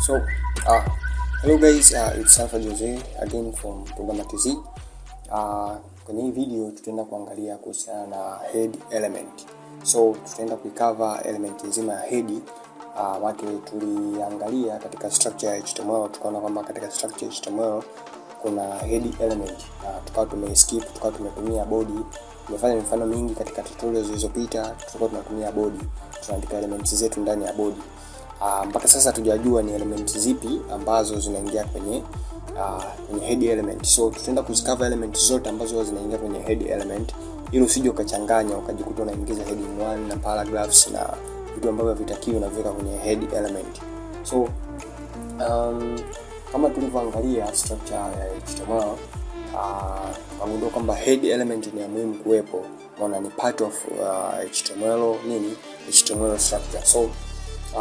So hello guys, it's Alpha Jose again from Programmertz. Kwenye hii video tutaenda kuangalia kuhusiana na head element. So tutaenda kucover element nzima ya head. Watu tuliangalia katika structure ya HTML, tukaona kwamba katika structure ya HTML kuna head element. Tukawa tumeskip, tukawa tumetumia body. Tumefanya mifano mingi katika tutorials zilizopita, tulikuwa tunatumia body. Tunaandika elements zetu ndani ya body. Mpaka sasa tujajua ni elements zipi ambazo zinaingia kwenye head element. So tutaenda kuzikava elements zote ambazo zinaingia kwenye head element ili usije ukachanganya ukajikuta unaingiza heading 1 na paragraphs na vitu ambavyo vitakiwa unaviweka kwenye head element. So kama tulivyoangalia structure ya HTML, tunagundua kwamba head element ni muhimu kuwepo, maana ni part of HTML structure. So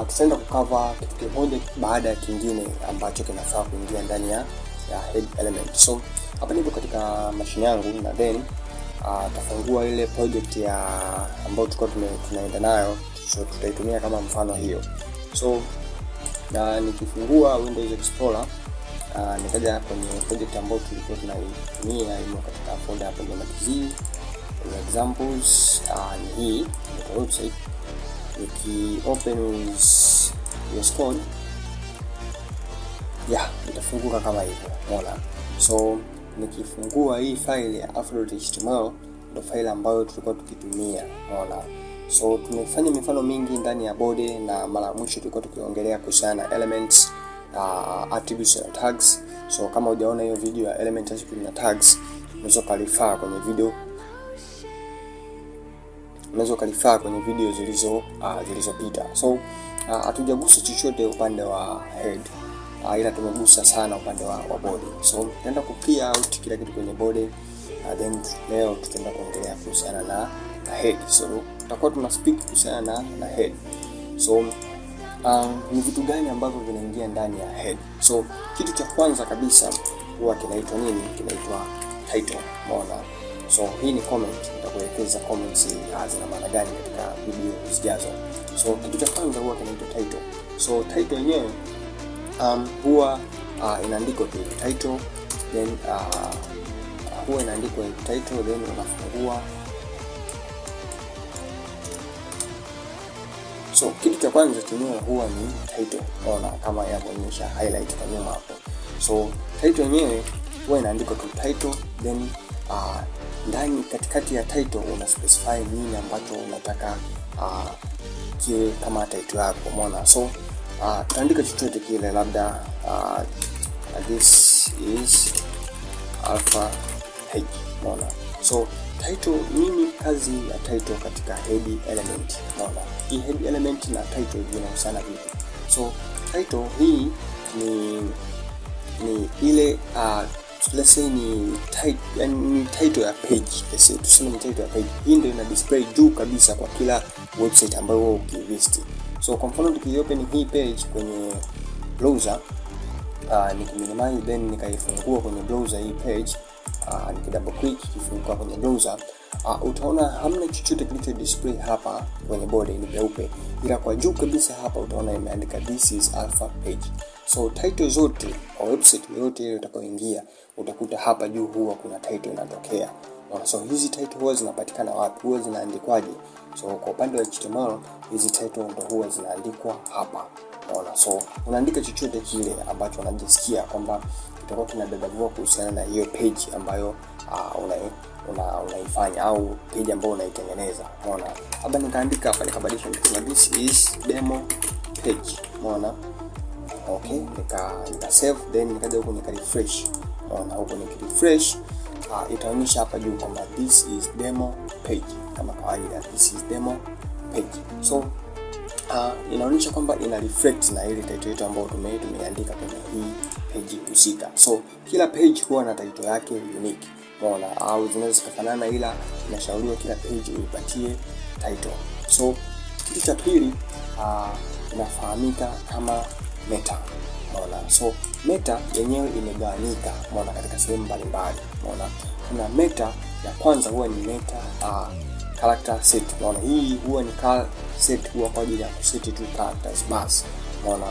tutaenda kucover kitu kimoja baada ya kingine ambacho kinafaa kuingia ndani ya head element. So hapa nipo katika machine yangu na then tafungua ile project ambayo tulikuwa tunaenda nayo, so tutaitumia kama mfano hiyo. So nikifungua Windows Explorer, nikaja kwenye project ambayo tulikuwa tunaitumia imo katika folder ya Programmertz, kwenye examples, ni hii website. Niki open with VS Code, itafunguka kama hivyo, unaona. So nikifungua hii file ya afro.html, ndio file ambayo tulikuwa tukitumia, unaona. So tumefanya mifano mingi ndani ya body, na mara mwisho tulikuwa tukiongelea kuhusiana na elements, attributes na tags. So kama hujaona hiyo video ya elements, attributes na tags, unaweza kalifaa kwenye video zilizopita. So hatujagusa chochote upande wa head, ila tumegusa sana upande wa body. So tutaenda clear out kila kitu kwenye body, then leo tutaenda kuongelea kuhusiana na head. So tutakuwa tuna speak kuhusiana na head. So ni vitu gani ambavyo vinaingia ndani ya head? So kitu cha kwanza kabisa huwa kinaitwa nini? Kinaitwa title, umeona. So hii ni comment, nitakuelekeza comments zina maana gani katika video zijazo. So kitu cha kwanza huwa kinaitwa title. So title yenyewe huwa inaandikwa tu title, then huwa inaandikwa title, then unafungua. So kitu cha kwanza chenyewe huwa ni title, unaona kama inaonyesha highlight kwa nyuma hapo. So title yenyewe huwa inaandikwa tu title, then ndani katikati ya title una specify nini ambacho unataka kiwe kama title yako, umeona. So tutaandika chochote kile, labda this is alpha head, umeona. So title, nini kazi ya title katika head element, umeona. Hii head element na title vinahusiana vipi? So title hii ni ile let's say ni title ya page. Let's say tuseme ni title ya page. Hii ndio ina display juu kabisa kwa kila website ambayo wewe ukivisit. So kwa mfano tukiopen hii page kwenye browser, nikiminimize then nikaifungua kwenye browser hii page, nikidouble click ifunguka kwenye browser, utaona hamna chochote kilicho display hapa kwenye body, ni peupe, ila kwa juu kabisa hapa utaona imeandika this is alpha page. So title zote kwa website yote ile utakayoingia utakuta hapa juu huwa kuna title inatokea. So hizi title huwa zinapatikana wapi? Huwa zinaandikwaje? So kwa upande wa HTML hizi title ndio huwa zinaandikwa hapa, unaona. So unaandika chochote kile ambacho unajisikia kwamba kitakuwa kinadadavua kuhusiana na hiyo page ambayo unaifanya au page ambayo unaitengeneza, unaona. Hapa nikaandika hapa, nikabadilisha nikasema this is demo page, unaona. Okay, nika save, then nikaja huko nika refresh, unaona. Huko nika refresh, itaonyesha hapa juu kwamba this is demo page kama kawaida, this is demo page. So inaonyesha kwamba ina reflect na ile title yetu ambayo tumeandika kwenye hii page husika. So kila page huwa na title yake unique, unaona, au zinaweza kufanana, ila inashauriwa kila page uipatie title. So kitu cha pili inafahamika kama meta, unaona. So meta yenyewe imegawanyika, unaona, katika sehemu mbalimbali, unaona. Kuna meta ya kwanza huwa ni meta character set, unaona. Hii huwa ni set huwa kwa ajili ya kuseti tu characters basi, Unaona,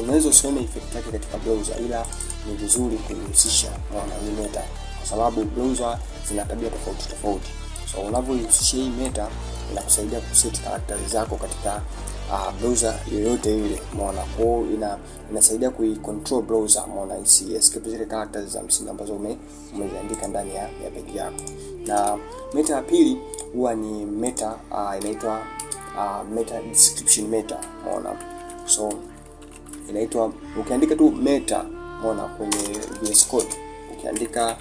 unaweza usione effect yake katika browser, ila ni vizuri kuihusisha, unaona, hii meta, kwa sababu browser zina tabia tofauti tofauti. So unavyoihusisha hii meta inakusaidia kuset characters zako katika browser yoyote ile, umeona. Kwa hiyo inasaidia kuicontrol browser, umeona, isi escape zile characters za msingi ambazo umeziandika ndani ya page yako. Na meta ya pili huwa ni meta inaitwa meta description meta, umeona. So inaitwa, ukiandika tu meta, umeona, kwenye VS Code ukiandika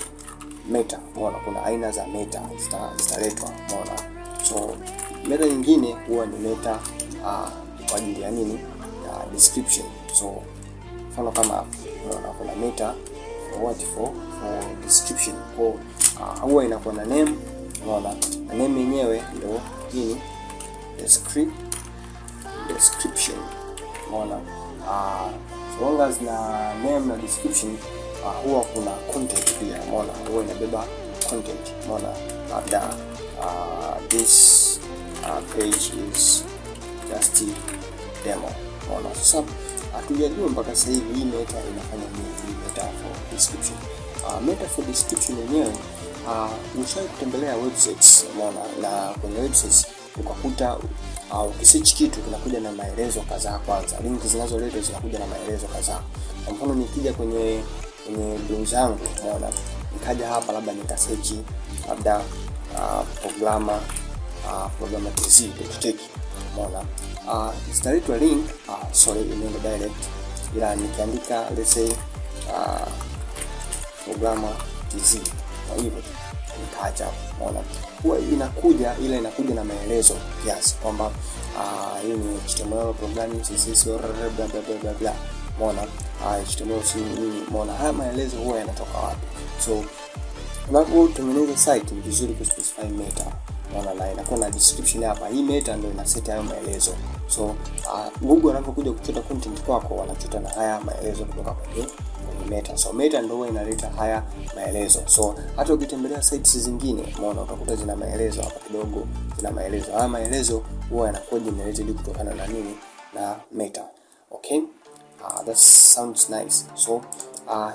meta, umeona, kuna aina za meta zitaletwa, umeona. So meta nyingine huwa ni meta kwa ajili ya nini? Description. So mfano kama unaona kuna meta for description. Kwa huwa inakuwa na name, unaona, na name yenyewe ndio nini? Description, unaona. So long as na name na description huwa kuna content pia, unaona, huwa inabeba content, unaona, labda this page is just demo, unaona. Sasa hatujajua mpaka sasa hivi hii meta inafanya nini, hii meta for description. Meta for description yenyewe ushawahi kutembelea websites, unaona, na kwenye websites ukakuta ukisearch kitu kinakuja na maelezo kadhaa. Kwanza link zinazoletwa zinakuja na maelezo kadhaa. Kwa mfano nikija kwenye browser yangu, unaona, nikaja hapa labda nikasearch labda Programmertz, umeona, zitaletwa link, inaenda direct, ila nikiandika let's say Programmertz, kwa hivyo nikaacha, umeona, huwa inakuja, ila inakuja na maelezo kiasi kwamba hii ni HTML programming, CSS, bla bla bla, umeona, HTML si nini, umeona. Haya maelezo huwa yanatoka wapi? So unapotengeneza site ni vizuri kuspecify meta, unaona, na inakuwa na description hapa. Hii meta ndio ina set hayo maelezo. So Google wanapokuja kuchota content kwako, wanachota na haya maelezo kutoka kwenye meta. So meta ndio inaleta haya maelezo. So hata ukitembelea sites zingine, unaona, utakuta zina maelezo hapa kidogo, zina maelezo. Haya maelezo huwa yanakuwa generated kutokana na nini? Na meta. Okay? That sounds nice. So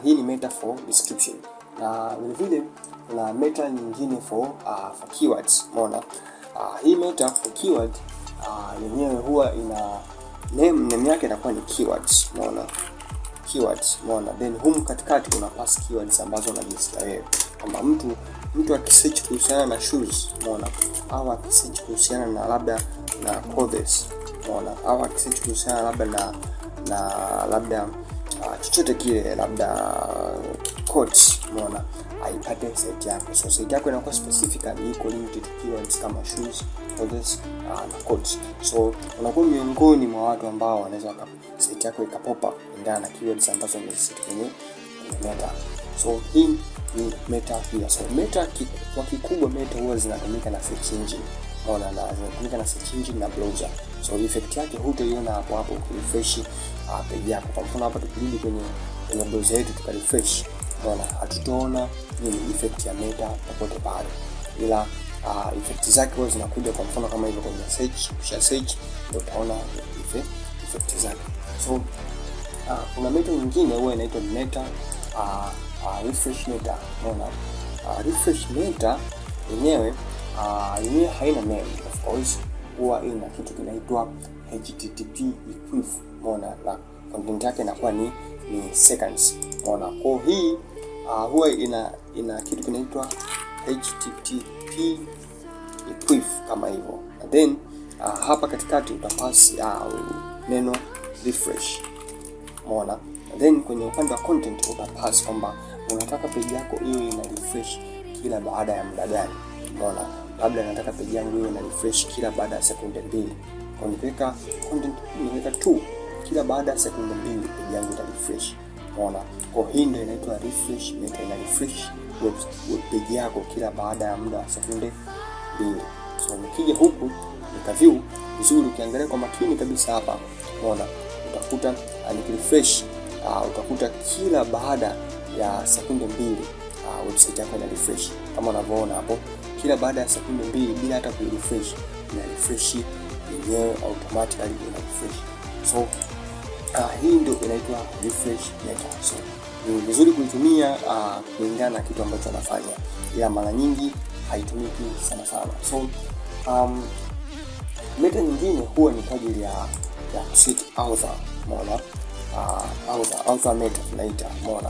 hii ni meta for description. Na vile kuna meta nyingine for keywords, umeona. Hii meta for keyword yenyewe huwa ina name yake inakuwa ni keywords, umeona, keywords, umeona. Then katikati una pass keywords ambazo unajisikia wewe kwamba mtu akisearch kuhusiana na shoes, umeona, au akisearch kuhusiana na labda na clothes, umeona, au akisearch kuhusiana labda na labda chochote kile, labda coats, umeona, aipate site yako. So site yako inakuwa specifically iko linked to keywords kama shoes, clothes na coats. So unakuwa miongoni mwa watu ambao wanaweza site yako ikapop up ndani na keywords ambazo umeset kwenye meta. So hii ni meta pia. So meta kwa kikubwa, meta huwa zinatumika na search engine, unaona, na zinatumika na search engine na browser. So effect yake hutaiona hapo ukirefresh page yako. Kwa mfano hapa tukirudi kwenye browser yetu tukarefresh, unaona, hatutaona nini effect ya meta popote pale, ila effect zake huwa zinakuja. Kwa mfano kama hivyo kwenye search, kisha search ndio utaona effect zake. So kuna meta nyingine huwa inaitwa meta refresh meta, unaona. Refresh meta yenyewe haina name, of course, huwa ina kitu kinaitwa http equif, unaona, na content yake inakuwa ni seconds, unaona. Kwa hii huwa ina kitu kinaitwa http equif kama hivyo, and then hapa katikati utapass neno refresh, unaona. And then kwenye upande wa content utapass kwamba unataka page yako iwe ina refresh kila baada ya muda gani, unaona. Labda nataka page yangu iwe ina refresh kila baada ya sekunde 2. Kwa niweka content, niweka tu kila baada ya sekunde 2 page yangu ita refresh, unaona. Kwa hii ndio inaitwa refresh meta, ina refresh web page yako kila baada ya muda wa sekunde 2. So nikija huku nikaview vizuri, ukiangalia kwa makini kabisa hapa, unaona, utakuta nikirefresh utakuta kila baada ya sekunde 2 website yako ina refresh kama unavyoona hapo. Kila baada ya sekunde 2 bila hata kurefresh, ina refresh yenyewe automatically, ina refresh. So hii ndio inaitwa refresh meta. So ni vizuri kuitumia kulingana na kitu ambacho unafanya, ila mara nyingi haitumiki sana. So meta nyingine huwa ni kwa ajili ya set author, umeona, author meta tunaita, umeona.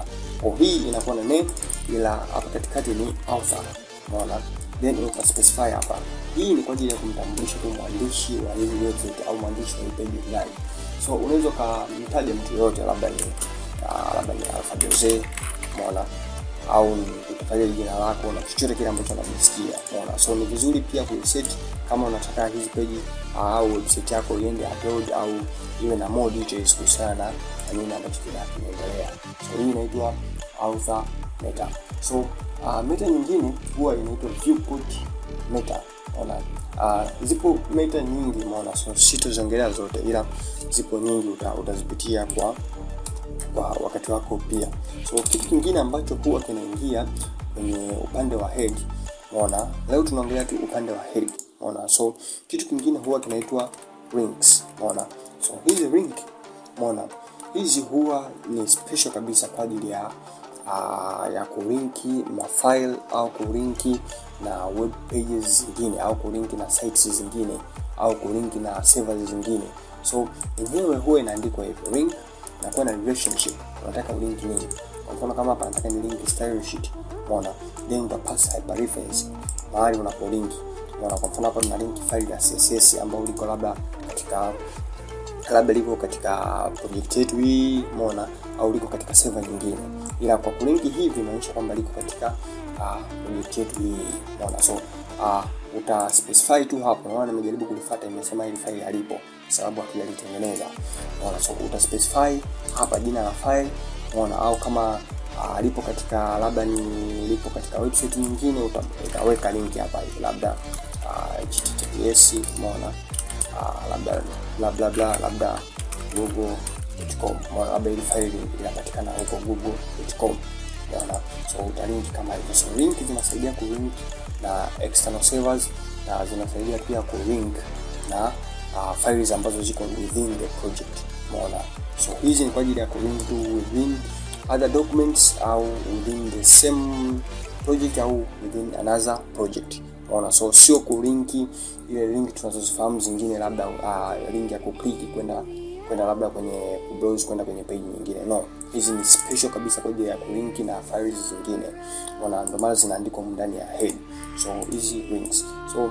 Hii inakuwa na name, ila hapa katikati ni author, umeona. Then uta specify hapa. Hii ni kwa ajili ya kumtambulisha tu mwandishi wa hii website au mwandishi wa hii page fulani. So unaweza kumtaja mtu yote, labda ni Alpha Jose, umeona, au ukataja jina lako na chochote kile ambacho unajisikia, umeona. So ni vizuri pia kuiset kama unataka hizi page au website yako iende upload au iwe na more details kuhusiana na nini ambacho kinaendelea. So hii inaitwa author meta. So meta nyingine huwa inaitwa viewport meta, unaona. Zipo meta nyingi, umeona, so sitoziongelea zote, ila zipo nyingi, utazipitia kwa wakati wako pia. So kitu kingine ambacho huwa kinaingia kwenye upande wa head, umeona, leo tunaongelea tu upande wa head, umeona. So kitu kingine huwa kinaitwa links, umeona. So hizi link, umeona, hizi huwa ni special kabisa kwa ajili ya kulinki na file au kulinki na web pages zingine au kulinki na sites zingine au kulinki na servers zingine. So yenyewe huwa inaandikwa hivyo, link na kwa na relationship, unataka link nini. Kwa mfano kama hapa nataka ni link style sheet, umeona, then uta pass hyperreference mahali unapo link, umeona. Kwa mfano hapa tuna link file ya CSS ambayo liko labda liko katika project yetu hii, umeona, au liko katika server nyingine, ila kwa kulinki hivi inaonyesha kwamba liko katika project yetu hii, umeona. So uta specify tu hapo, unaona, nimejaribu kulifuata, imesema ile file halipo sababu hakijalitengeneza, umeona. So uta specify hapa jina la file, umeona, au kama lipo katika labda lipo katika website nyingine, utaweka link hapa hivi, labda https, umeona, labda google.com, labda ile file inapatikana huko google.com, umeona. So utalink kama hivyo. So link zinasaidia kulink na external servers na zinasaidia pia kulink na files ambazo ziko within the project, umeona. So hizi ni kwa ajili ya kulink to within other documents au within the same project au within another project, umeona. So sio kulinki ile link tunazozifahamu zingine, labda link ya kukliki kwenda labda kwenye browse kwenda kwenye page nyingine, no. Hizi ni special kabisa kwa ajili ya kulinki na files zingine, umeona, ndio maana zinaandikwa ndani ya head. So hizi links. So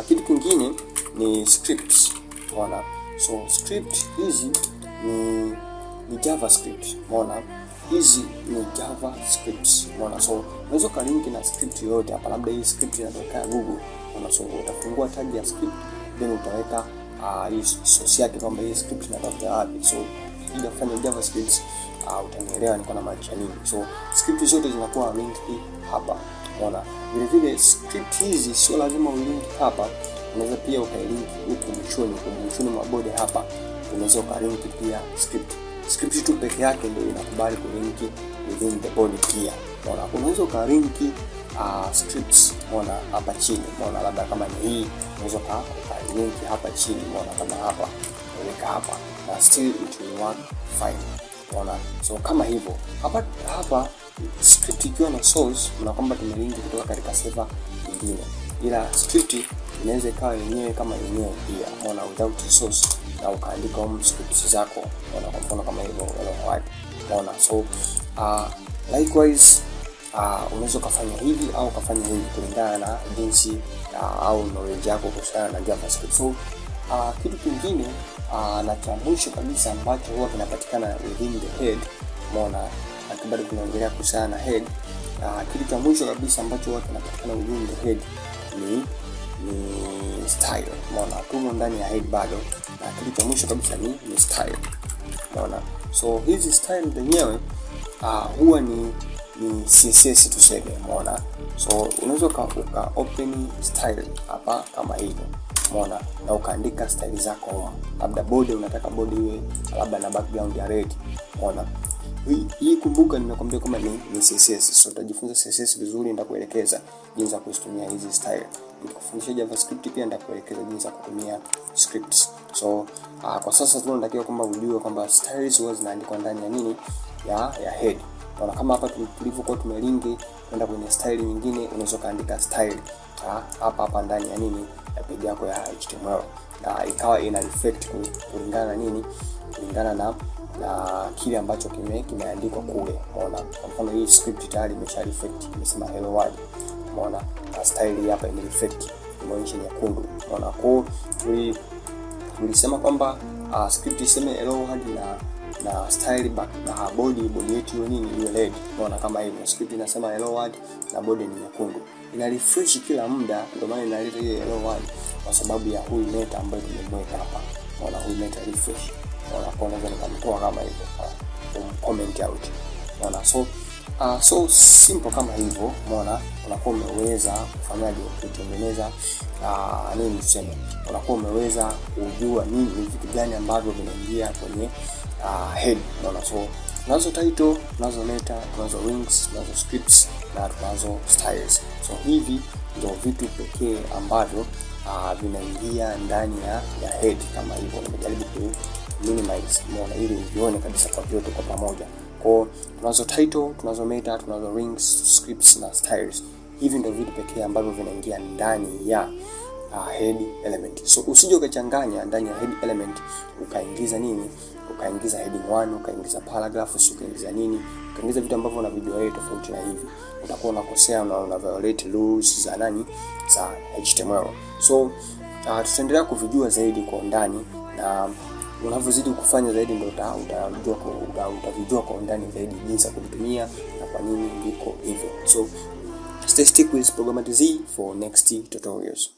kitu kingine ni scripts, umeona. So script hizi ni JavaScript, umeona. Hizi ni JavaScripts, umeona. So unaweza kulinki na script yoyote hapa, labda hii script inatoka Google, umeona. So utafungua tag ya script, then utaweka hii source yake kwamba hii script inatoka wapi. So ili kufanya JavaScript utaelewa niko na maanisha nini. So script zote zinakuwa linked hapa, umeona. Vile vile script hizi sio lazima ulink hapa, unaweza pia ukailink huko mwishoni mwa body hapa, unaweza ukalink pia script tu peke yake ndio inakubali kulink within the body pia, umeona. Unaweza ukalink scripts, umeona, hapa chini, umeona, labda kama ni hii unaweza ukalink hapa chini, umeona, kama hapa unaweka hapa na still it will work fine, umeona. So kama hivyo hapa script ikiwa na source, na kwamba tumelink kutoka katika server nyingine, ila script inaweza ikawa yenyewe kama yenyewe pia, umeona, without source, na ukaandika scripts zako, umeona, kwa mfano kama hivyo, umeona. So likewise unaweza kufanya hivi au kufanya hivi kulingana na jinsi au knowledge yako kuhusiana na JavaScript. So kitu kingine na cha mwisho kabisa ambacho huwa kinapatikana within the head, umeona, bado tunaongelea kuhusiana na head. Kitu cha mwisho kabisa ambacho huwa kinapatikana within the head ni style, umeona. Tumo ndani ya head bado, na kitu cha mwisho kabisa ni style, umeona. So hizi style zenyewe huwa ni CSS tuseme, umeona. So unaweza uka open style hapa kama hivyo, umeona, na ukaandika style zako, labda body unataka body iwe labda na background ya red, umeona. Hii kumbuka nimekwambia kama ni CSS. So utajifunza CSS vizuri, nitakuelekeza jinsi ya kutumia hizi style. Nikufundisha JavaScript pia nitakuelekeza jinsi ya kutumia scripts. So kwa sasa tunatakiwa kwamba ujue kwamba styles huwa zinaandikwa ndani ya nini, ya head. Na kama hapa tulivyokuwa tumelinki kwenda kwenye style nyingine, unaweza kaandika style hapa ndani ya nini, ya page yako ya HTML, na ikawa ina reflect kulingana na nini, kulingana na kile ambacho kimeandikwa kule. Umeona, kwa mfano hii script tayari imesha reflect, imesema hello world. Umeona, style hapa ime reflect, imeonyesha nyekundu. Umeona, kwa tulisema kwamba script iseme hello world na style back na body yetu nini iwe red. Unaona kama hivyo, script inasema hello world na body ni nyekundu, ina refresh kila muda. Ndio maana inaleta hiyo hello world, kwa sababu ya huyu meta ambayo tumemweka hapa. Unaona, huyu meta refresh. Unaona, kwa unaweza nikamtoa kama hivyo, comment out. Unaona, so simple kama hivyo. Unaona, unakuwa umeweza kufanyaje, kutengeneza nini tuseme, unakuwa umeweza kujua nini vitu gani ambavyo vinaingia kwenye head. Unaona, so tunazo title, tunazo meta, tunazo links, tunazo scripts na tunazo styles. So hivi ndio vitu pekee ambavyo vinaingia ndani ya head kama hivyo. Nimejaribu ku minimize, umeona, ili uvione kabisa kwa vyote kwa pamoja. Kwa tunazo title, tunazo meta, tunazo links, scripts na styles. Hivi ndio vitu pekee ambavyo vinaingia ndani ya head element. So usije ukachanganya ndani ya head element ukaingiza nini, ukaingiza heading 1, ukaingiza paragraph, ukaingiza nini, ukaingiza vitu ambavyo una video tofauti na hivi. Utakuwa unakosea na una violate rules za nani, za HTML. So tutaendelea kuvijua zaidi kwa undani, na unavyozidi kufanya zaidi ndio utavijua kwa undani zaidi jinsi ya kutumia na kwa nini ndiko hivyo. So stay stick with Programmertz for next tutorials.